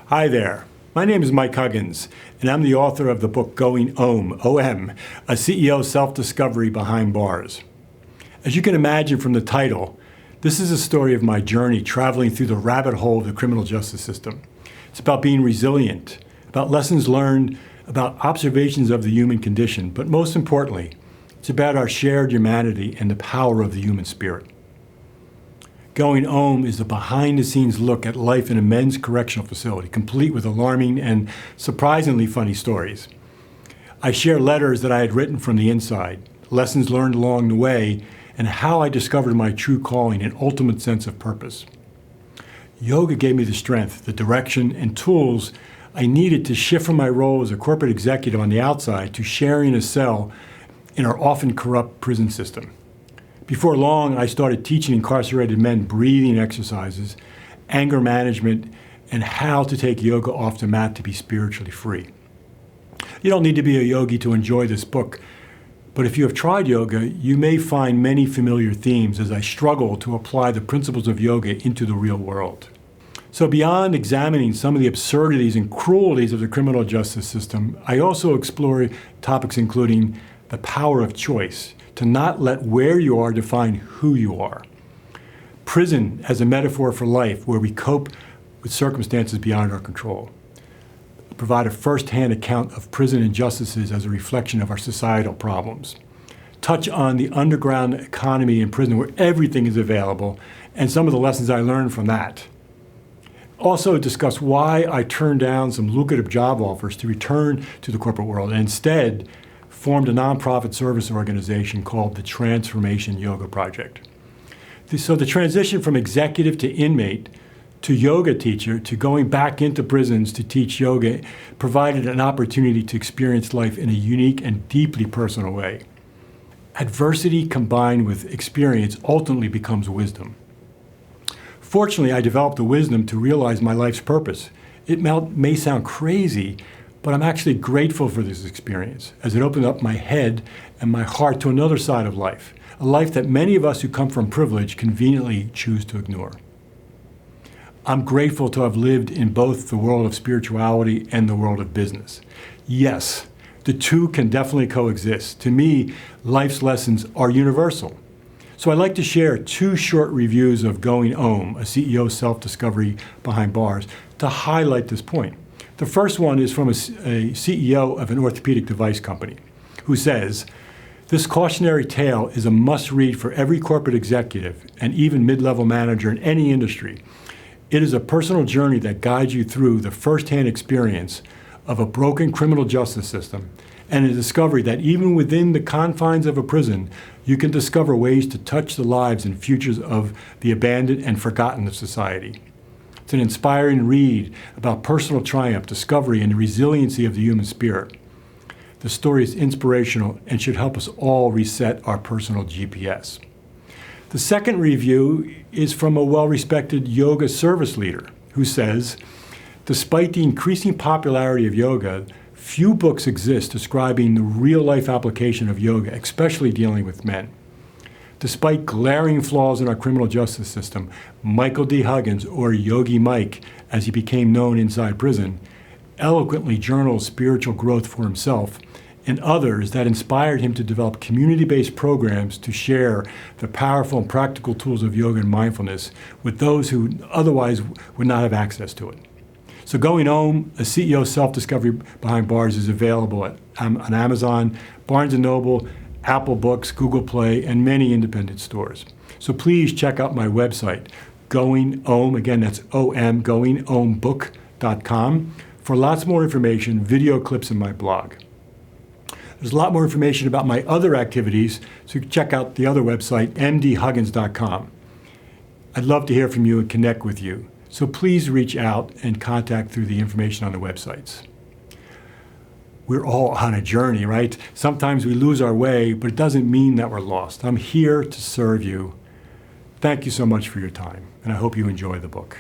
Hi there. My name is Mike Huggins, and I'm the author of the book Going Om, O-M, a CEO self-discovery behind bars. As you can imagine from the title, this is a story of my journey traveling through the rabbit hole of the criminal justice system. It's about being resilient, about lessons learned, about observations of the human condition, but most importantly, it's about our shared humanity and the power of the human spirit. Going Om is a behind-the-scenes look at life in a men's correctional facility, complete with alarming and surprisingly funny stories. I share letters that I had written from the inside, lessons learned along the way, and how I discovered my true calling and ultimate sense of purpose. Yoga gave me the strength, the direction, and tools I needed to shift from my role as a corporate executive on the outside to sharing a cell in our often corrupt prison system. Before long, I started teaching incarcerated men breathing exercises, anger management, and how to take yoga off the mat to be spiritually free. You don't need to be a yogi to enjoy this book, but if you have tried yoga, you may find many familiar themes as I struggle to apply the principles of yoga into the real world. So beyond examining some of the absurdities and cruelties of the criminal justice system, I also explore topics including the power of choice, to not let where you are define who you are. Prison as a metaphor for life where we cope with circumstances beyond our control. Provide a first-hand account of prison injustices as a reflection of our societal problems. Touch on the underground economy in prison where everything is available and some of the lessons I learned from that. Also discuss why I turned down some lucrative job offers to return to the corporate world and instead formed a nonprofit service organization called the Transformation Yoga Project. So the transition from executive to inmate to yoga teacher to going back into prisons to teach yoga provided an opportunity to experience life in a unique and deeply personal way. Adversity combined with experience ultimately becomes wisdom. Fortunately, I developed the wisdom to realize my life's purpose. It may sound crazy, but I'm actually grateful for this experience as it opened up my head and my heart to another side of life, a life that many of us who come from privilege conveniently choose to ignore. I'm grateful to have lived in both the world of spirituality and the world of business. Yes, the two can definitely coexist. To me, life's lessons are universal. So I'd like to share two short reviews of Going Om, a CEO self-discovery behind bars, to highlight this point. The first one is from a CEO of an orthopedic device company who says, "This cautionary tale is a must-read for every corporate executive and even mid-level manager in any industry. It is a personal journey that guides you through the first-hand experience of a broken criminal justice system and a discovery that even within the confines of a prison, you can discover ways to touch the lives and futures of the abandoned and forgotten of society. It's an inspiring read about personal triumph, discovery, and the resiliency of the human spirit. The story is inspirational and should help us all reset our personal GPS." The second review is from a well-respected yoga service leader who says, "Despite the increasing popularity of yoga, few books exist describing the real-life application of yoga, especially dealing with men. Despite glaring flaws in our criminal justice system, Michael D. Huggins, or Yogi Mike, as he became known inside prison, eloquently journals spiritual growth for himself and others that inspired him to develop community-based programs to share the powerful and practical tools of yoga and mindfulness with those who otherwise would not have access to it. So Going Om, a CEO self-discovery behind bars, is available on Amazon, Barnes & Noble, Apple Books, Google Play, and many independent stores. So please check out my website, Going Om, again that's O-M, goingombook.com, for lots more information, video clips, and my blog. There's a lot more information about my other activities, so check out the other website, mdhuggins.com. I'd love to hear from you and connect with you, so please reach out and contact through the information on the websites. We're all on a journey, right? Sometimes we lose our way, but it doesn't mean that we're lost. I'm here to serve you. Thank you so much for your time, and I hope you enjoy the book.